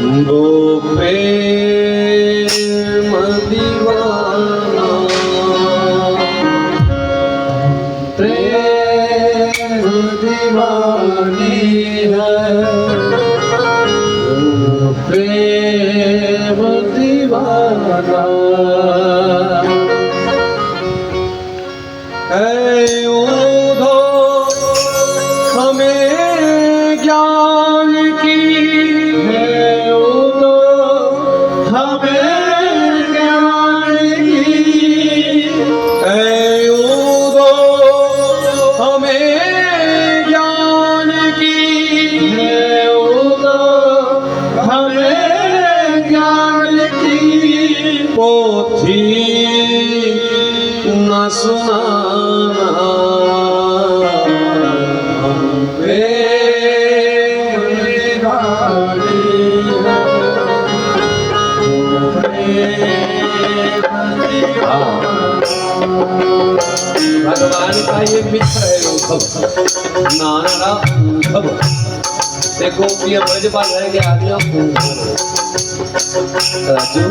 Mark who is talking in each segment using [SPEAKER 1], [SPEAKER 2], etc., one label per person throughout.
[SPEAKER 1] वो प्रेम दीवाना, प्रेम दीवानी है, वो प्रेम दीवाना है। ऊधो हमें ज्ञान की है, ऊधो हमें ज्ञान की है, ऊधो हमें ज्ञान की है, ऊधो हमें ज्ञान की पोथी न सुनाना। भगवान का ये मित्र है उद्धव, नाना उद्धव। देखो ये ब्रजपाल है कि आदमी राजू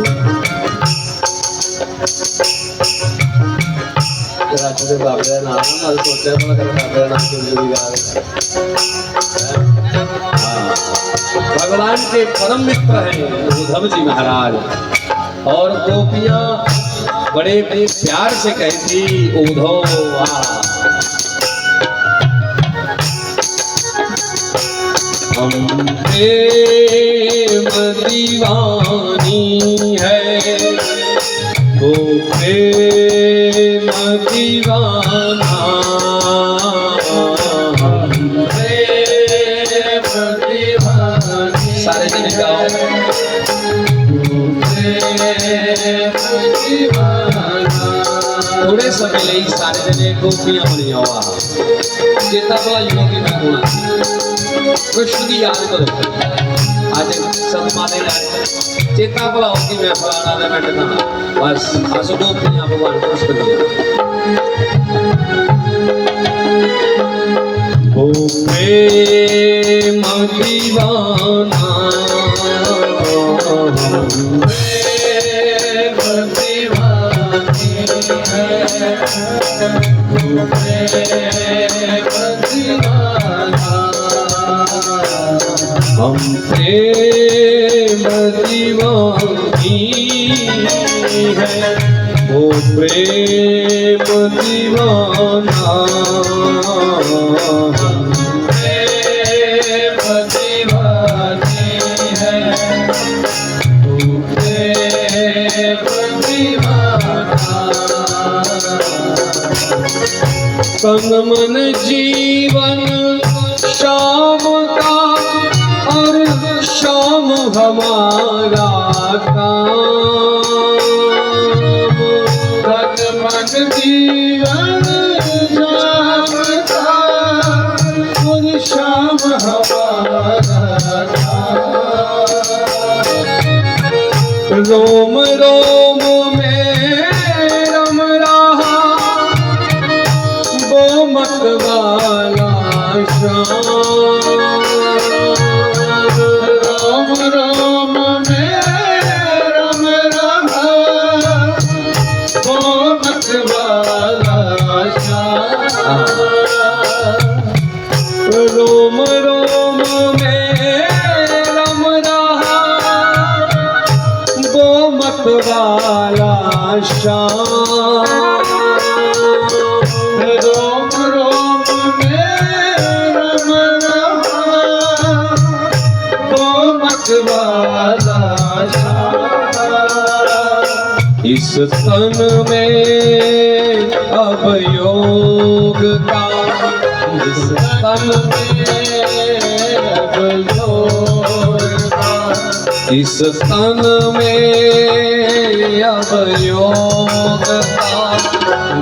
[SPEAKER 1] राजू के बाप का नाम है, सोचा तो कर बाप का नाम क्यों नहीं गा रहे। भगवान के परम मित्र हैं उद्धव जी महाराज। और गोपियां बड़े बड़े प्यार से कहती उद्धव आ। हम प्रेम दीवानी है, वो प्रेम दीवाना, हम प्रेम दीवानी। सारे जन गाओ। थोड़े समय ले सारे जने गोपियां बनी हुआ चेता भला योगी में गुणा कृष्ण की याद करो। आज सब माने चेता भला होगी मैं फलाना ने बैठना बस हंस गोपियां भगवान कृष्ण की। वो प्रेम दीवाना, हम प्रेम दीवानी है, वो प्रेम दीवाना, हम प्रेम दीवानी है, वो प्रेम दीवाना। तन मन जीवन शाम का और शाम हमारा काम। तन मन जीवन शाम का और शाम हमारा काम। रोम रोम में रम रहा वो मतवाला श्याम। राम राम में रम रहा वो मतवाला श्याम। रोम रोम में रम रहा वो मतवाला श्याम। रोम रोम में रम रहा वो मतवाला श्याम। इस तन में अब योग का, इस तन में अब योग का, इस तन में अब योग का,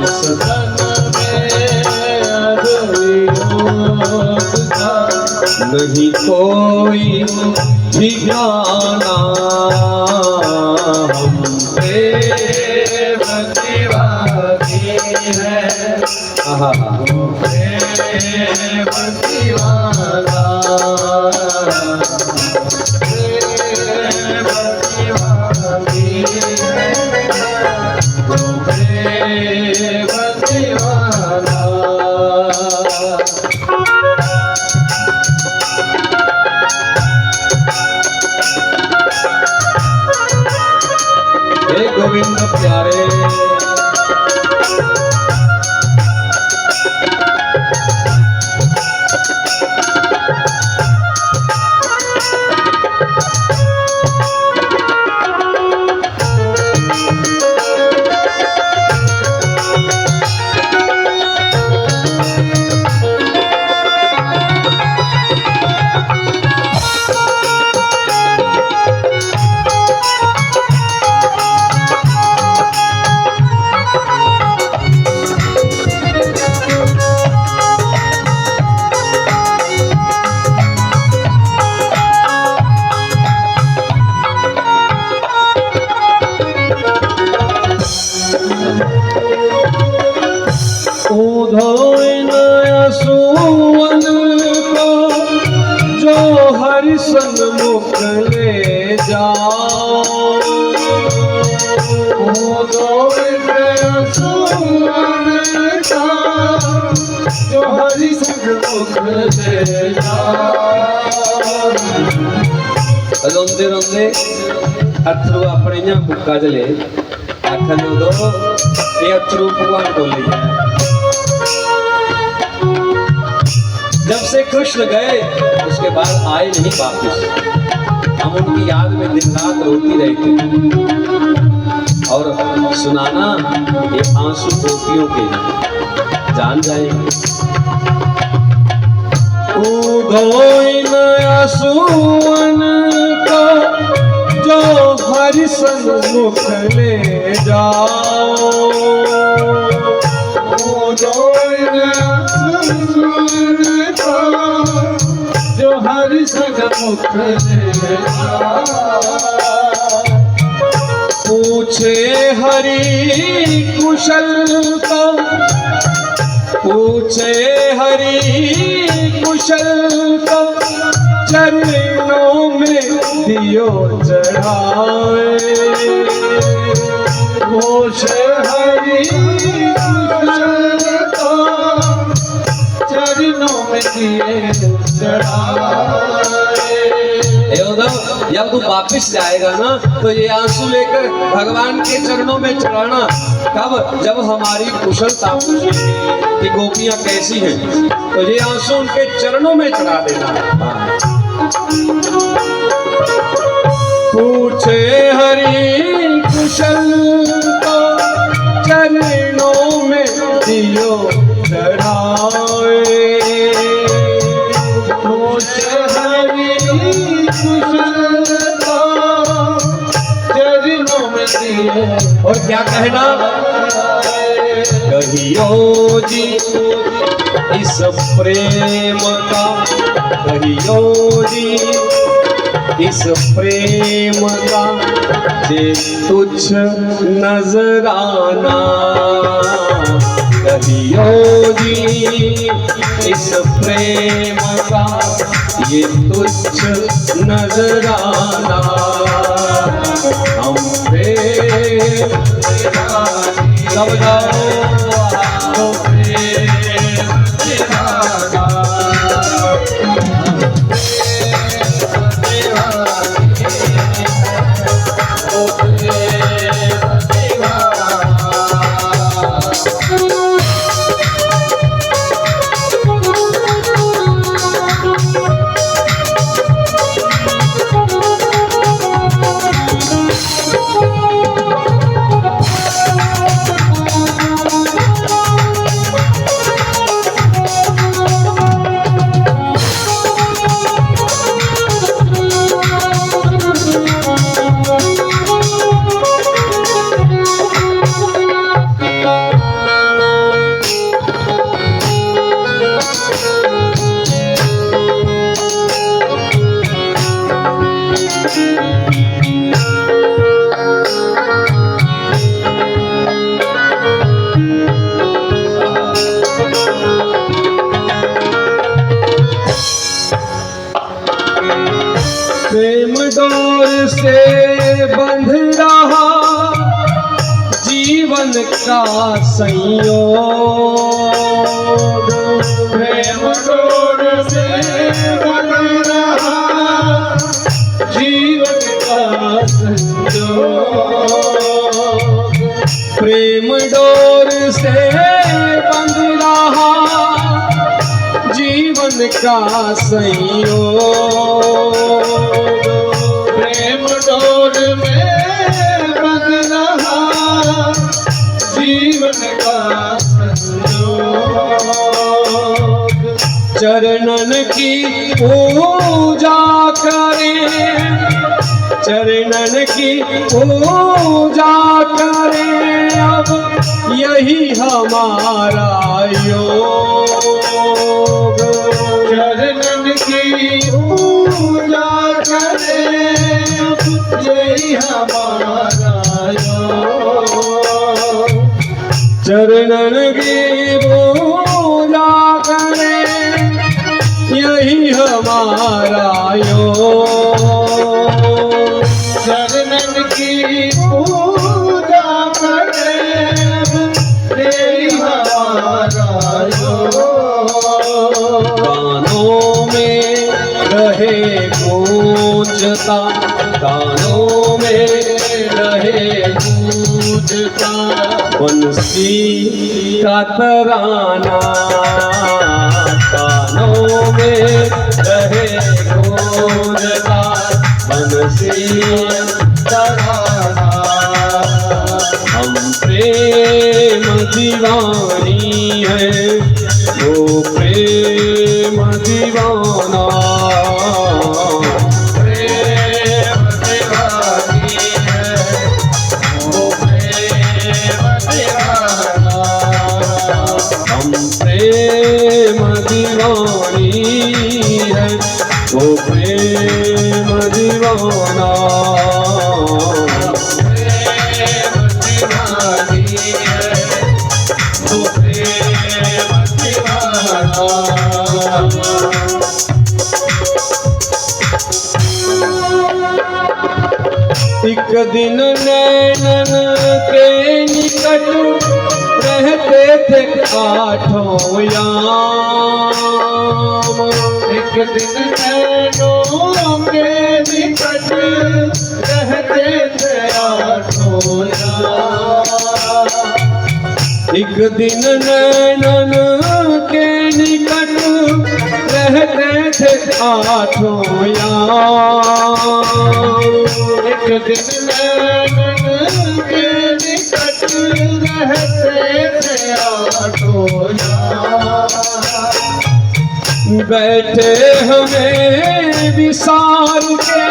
[SPEAKER 1] इस तन में अब योग का। नहीं कोई ठिकाना, हम प्रेम दीवानी है, प्रेम दीवाना।
[SPEAKER 2] हरि सन्मुख ले जाओ। गोविंद सुमन का जो हरि सन्मुख ले जाओ।
[SPEAKER 1] रोंदे रोंदे अथरू अपने यहाँ बुक्का चले आखन दो ये अथरू भगवान बोले। जब से कृष्ण गए उसके बाद आए नहीं वापिस। हम उनकी याद में दिन रात रोती रहती और सुनाना ये आंसू गोपियों के जान जाएंगे।
[SPEAKER 2] सुवन का जो हरि सन्मुख ले जाओ। जो हरि सन्मुख ले जाओ। पूछे हरि कुशल का, पूछे हरि कुशल का चरणों में दियो चढ़ाए। पूछे हरि कुशल का चरणों में दिए चढ़ाए।
[SPEAKER 1] जब तू वापिस जाएगा ना तो ये आंसू लेकर भगवान के चरणों में चढ़ाना। कब? जब हमारी कुशलता पूछेगी कि गोपियां कैसी हैं तो ये आंसू उनके चरणों में चढ़ा देना।
[SPEAKER 2] पूछे हरि कुशल को चरणों में दियो चढ़ाए। पूछे हरि कुशल को चरणों में दियो।
[SPEAKER 1] और क्या कहना? कहियो जी इस प्रेम का, कहियो जी इस प्रेम का जे तुच्छ नजराना। कहियो जी इस प्रेम का ये तुच्छ नजराना। हम पे सब जाओ
[SPEAKER 2] प्रेम डोर से बंध रहा जीवन का संयोग। प्रेम डोर से बंध रहा जीवन का संयोग। प्रेम डोर से बंध रहा जीवन का संयोग। प्रेम डोर में बंध रहा जीवन का संयोग। चरणन की पूजा करें, चरणन की पूजा करें अब यही हमारा योग। चरणन की पूजा करें यही हमारा योग। चरणन की पूजा करें यही हमारा यो चरणन की पूजा करे दे हमारा यो
[SPEAKER 1] कानों में रहे गूंजता, कानों में रहे गूंजता बंसी का तराना, कानों में रहे गूंजता बंसी तराना। हम प्रेम दीवानी है, वो प्रेम दीवाना,
[SPEAKER 2] प्रेम दीवानी है वो प्रेम दीवाना।
[SPEAKER 1] हम प्रेम दीवानी है, वो प्रेम दीवाना।
[SPEAKER 2] प्रेम दीवानी है वो प्रेम दीवाना।
[SPEAKER 1] एक दिन नैनन के निकट रहते थे आठों याम।
[SPEAKER 2] एक दिन नैनों के निकट रहते थे आठों याम।
[SPEAKER 1] एक दिन नैनन के निकट रहते थे आठों याम।
[SPEAKER 2] एक दिन नैनन के निकट रहते थे आठों याम।
[SPEAKER 1] बैठे हमें विसार के,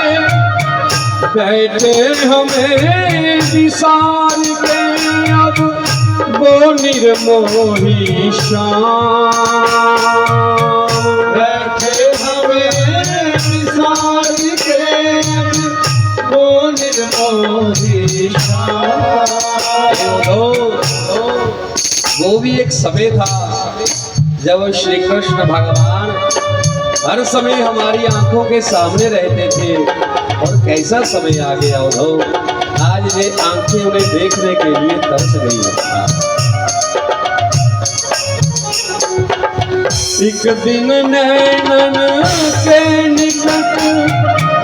[SPEAKER 1] बैठे हमें विसार के अब वो निर्मोही शाम।
[SPEAKER 2] बैठे हमें विसार के अब वो निर्मोही शाम।
[SPEAKER 1] वो भी एक समय था जब श्री कृष्ण भगवान हर समय हमारी आंखों के सामने रहते थे। और कैसा समय आ गया उद्धव, आज ये आंखें उन्हें देखने के लिए तरस गई है। एक दिन नैनन के निकट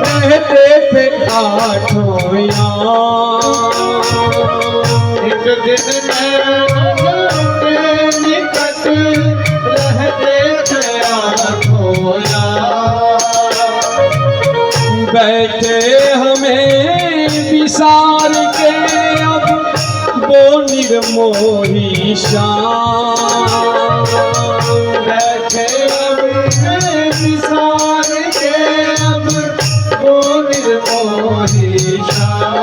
[SPEAKER 1] रहते थे आठों याम।
[SPEAKER 2] एक दिन नैनन के निकट रहते थे आठों याम।
[SPEAKER 1] बैठे हमें विसार के अब वो निर्मोही शाम।
[SPEAKER 2] बैठे हमें विसार के अब वो निर्मोही शाम।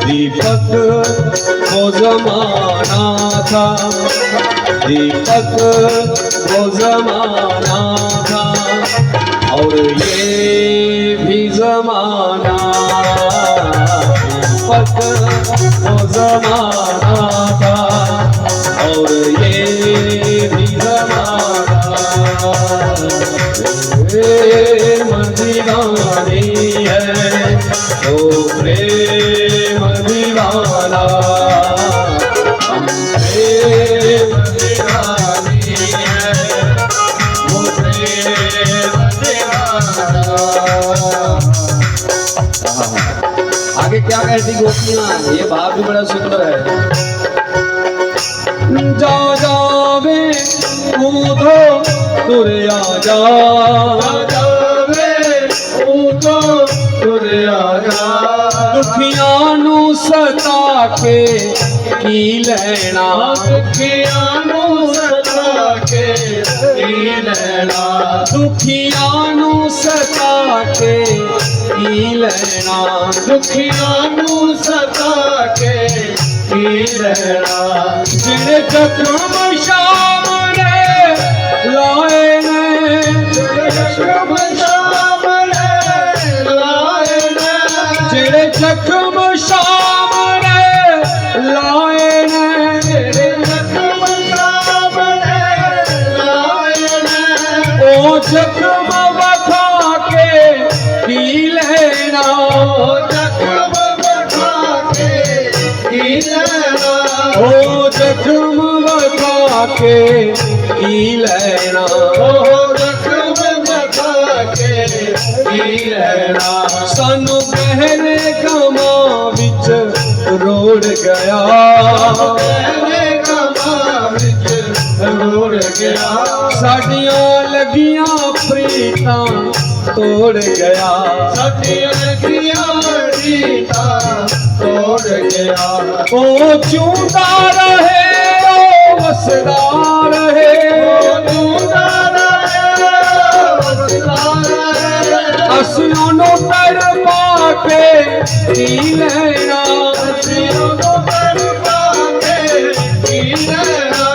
[SPEAKER 1] दीपक वो जमाना था, दीपक वो जमाना था और ये भी जमाना। दीपक वो जमाना था और ये भी जमाना। प्रेम दीवानी है वो प्रेम दीवाना। हम प्रेम
[SPEAKER 2] दीवानी है वो प्रेम दीवाना।
[SPEAKER 1] आगे क्या कहती गोपियां, ये भाव भी बड़ा सुंदर है। जा जावे कूदो तुरे आ जा, दुखियां नू सता के की लेना,
[SPEAKER 2] दुखियां नू सता के की लेना।
[SPEAKER 1] दुखियां नू सता के की लेना।
[SPEAKER 2] दुखियां नू सता के की लेना।
[SPEAKER 1] जिन्हें जख्म शाम ने लाए ने,
[SPEAKER 2] जख्म शाम ने लाए ने।
[SPEAKER 1] जिन्हें जख्म शाम ने लाए ने,
[SPEAKER 2] जख्म शाम ने लाए ने।
[SPEAKER 1] ओ जख्म बखा के की लेना,
[SPEAKER 2] जख्म बखा के की लेना,
[SPEAKER 1] ओ जख्म बखा के की लेना,
[SPEAKER 2] ओ जख्म बखा के की लेना।
[SPEAKER 1] सानू गहरे कामां विच रोड़ गया,
[SPEAKER 2] गहरे कामां विच रोड़ गया,
[SPEAKER 1] साडियां लगियां प्रीतां तोड़ गया,
[SPEAKER 2] साडियां लगियां प्रीतां तोड़ गया।
[SPEAKER 1] ओ चूंदा रहे ओ वसदा रहे, ਅਸੀਂ ਉਹਨੂੰ ਤੜਪਾ ਕੇ ਕੀ ਲੈਣਾ, ਅਸੀਂ ਉਹਨੂੰ ਤੜਪਾ ਕੇ ਕੀ ਲੈਣਾ,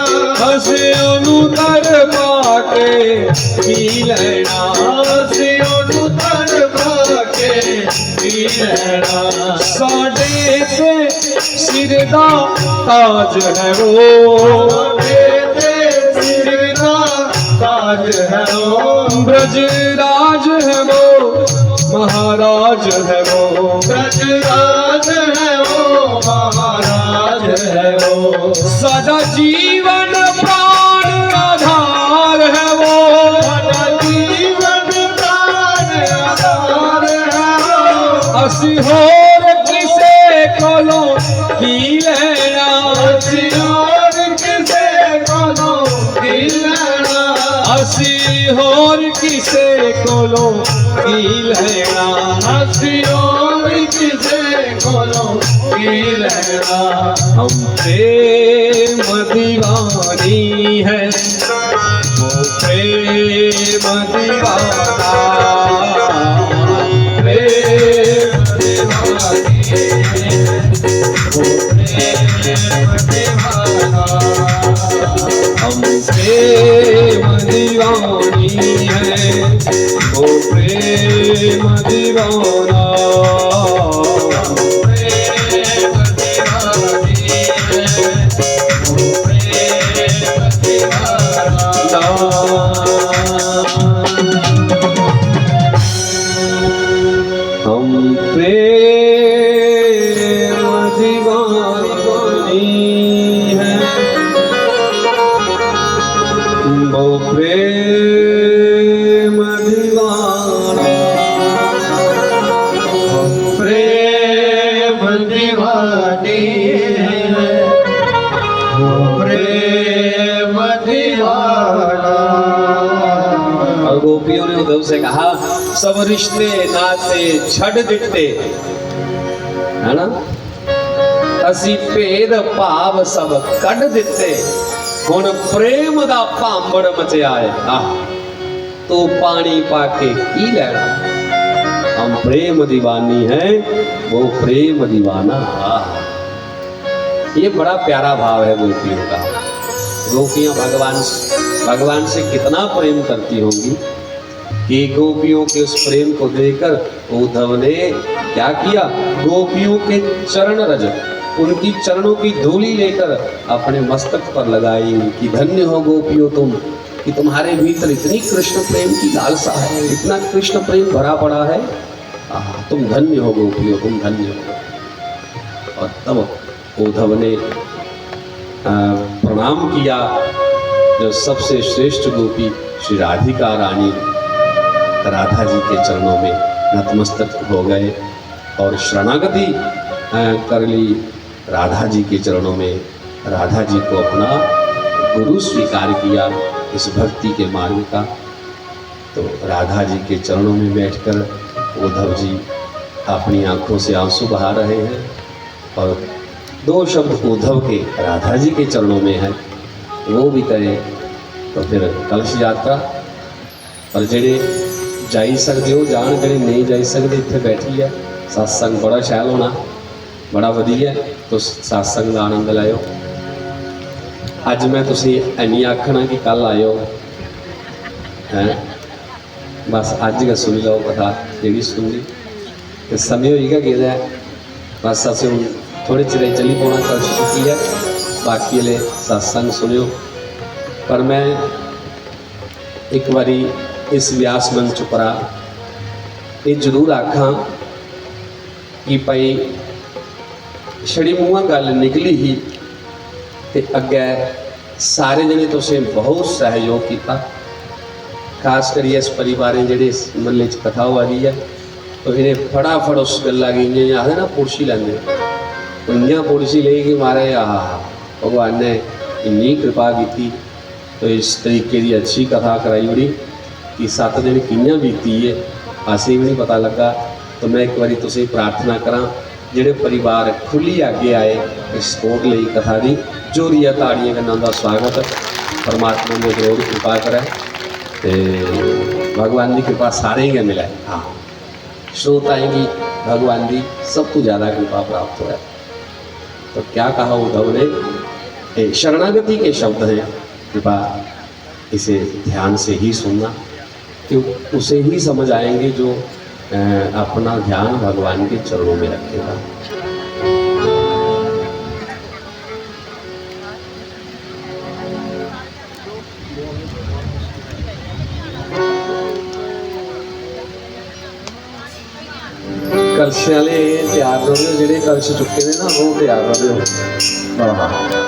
[SPEAKER 1] ਅਸੀਂ ਉਹਨੂੰ ਤੜਪਾ ਕੇ ਕੀ ਲੈਣਾ, ਅਸੀਂ ਉਹਨੂੰ ਤੜਪਾ ਕੇ ਕੀ ਲੈਣਾ। ਸਾਡੇ ਤੇ ਸਿਰ ਦਾ ਤਾਜ ਹੈ ਉਹ,
[SPEAKER 2] ਸਾਡੇ ਤੇ ਸਿਰ ਦਾ ਤਾਜ ਹੈ ਉਹ,
[SPEAKER 1] ब्रज राज है वो महाराज है वो,
[SPEAKER 2] ब्रज राज है वो महाराज है वो,
[SPEAKER 1] सादा जीवन प्राण आधार है वो,
[SPEAKER 2] साडा जीवन प्राण आधार है वो।
[SPEAKER 1] ਅਸੀਂ होर किसे कोलों की लेना,
[SPEAKER 2] ਅਸੀਂ ਹੋਰ ਕਿਸੇ ਕੋਲੋਂ ਕੀ ਲੈਣਾ,
[SPEAKER 1] ਅਸੀਂ होर किसे कोलों की लेना,
[SPEAKER 2] ਅਸੀਂ ਹੋਰ ਕਿਸੇ ਕੋਲੋਂ ਕੀ ਲੈਣਾ।
[SPEAKER 1] हम प्रेम दीवानी है वो प्रेम दीवाना, प्रेम दीवानी है वो प्रेम दीवाना, हम प्रेम दीवानी है वो प्रेम दीवाना, प्रेम दीवानी है वो प्रेम दीवाना। हम प्रेम दीवानी है वो प्रेम दीवाना,
[SPEAKER 2] प्रेम दीवानी है वो प्रेम दीवाना।
[SPEAKER 1] और गोपियों ने उद्धव से कहा सब रिश्ते नाते छड़ दिते है ना, ਅਸੀਂ ਭੇਦ ਭਾਵ ਸਭ ਕੱਢ ਦਿੱਤੇ, ਹੁਣ ਪ੍ਰੇਮ ਦਾ ਭਾਂਬੜ ਮਚਿਆਏ, ਆਹ ਤੂੰ ਪਾਣੀ ਪਾ ਕੇ ਕੀ ਲੈਣਾ, हम प्रेम दीवानी है वो प्रेम दीवाना। आह, ये बड़ा प्यारा भाव है गोपियों का। गोपियाँ भगवान से कितना प्रेम करती होंगी कि गोपियों के उस प्रेम को देखकर उद्धव ने क्या किया, गोपियों के चरण रज, उनकी चरणों की धूली लेकर अपने मस्तक पर लगाई कि धन्य हो गोपियों तुम, कि तुम्हारे भीतर इतनी कृष्ण प्रेम की लालसा है, इतना कृष्ण प्रेम भरा पड़ा है, तुम धन्य हो गोपियों, तुम धन्य हो। और तब उद्धव ने प्रणाम किया जो सबसे श्रेष्ठ गोपी श्री राधिका रानी राधा जी के चरणों में नतमस्तक हो गए और शरणागति कर ली राधा जी के चरणों में, राधा जी को अपना गुरु स्वीकार किया इस भक्ति के मार्ग का। तो राधा जी के चरणों में बैठकर उद्धव जी अपनी आंखों से आंसू बहा रहे हैं और दो शब्द उद्धव के राधा जी के चरणों में है वो भी करें। तो फिर कलश यात्रा और जेड़े जाई सकते हो जान, जेड़े नहीं जाई सकते इत्थे बैठी है, सत्संग बड़ा शैल होना, बड़ा वधिया, तो सत्संग का आनंद लाओ। अज मैं तुसी इन्नी आखना कि कल आयो है, बस अज का सुनी लो कथा जी सुननी, तो समय होगा कि बस असं हूँ थोड़े चिर चली पाना कर चुकी है, बाकी वाले सत्संग सुनियो। पर मैं एक बारी इस व्यास मंच पर ये जरूर आखा कि भाई छड़ी मूँह गल निकली ही ते अगे सारे जने तुसें बहुत सहयोग किया। खास करिए इस परिवार जेडे इस महल्ले च कथा हुआ दी है तो इन्हें फटाफट उस गल्ला की इं आखते ना पुरशी लैंदे इं पुरशी लेगी मारे आह भगवान ने इन्नी कृपा की। तो इस तरीके की अच्छी कथा कराई उड़ी कि 7 दिन कियां बीती है असें भी नहीं पता लगा। तो मैं एक बारी तुसें प्रार्थना करा जेडे परिवार खुली आगे आए इस सपोर्ट लई कथा की जोरिया ताड़ियां करना उनका स्वागत परमात्मा ने जरूर कृपा करे तो भगवान की कृपा सारे ही मिले। हाँ श्रोताएं की भगवान की सब कुछ ज़्यादा कृपा प्राप्त हो। तो क्या कहा उद्धव ने, ये शरणागति के शब्द हैं, कृपा इसे ध्यान से ही सुनना कि उसे ही समझ आएंगे जो अपना ध्यान भगवान के चरणों में रखेगा। कलश वाले तैयार रहो, जेडे कलश चुके ने ना वो तैयार रहो। हाँ हाँ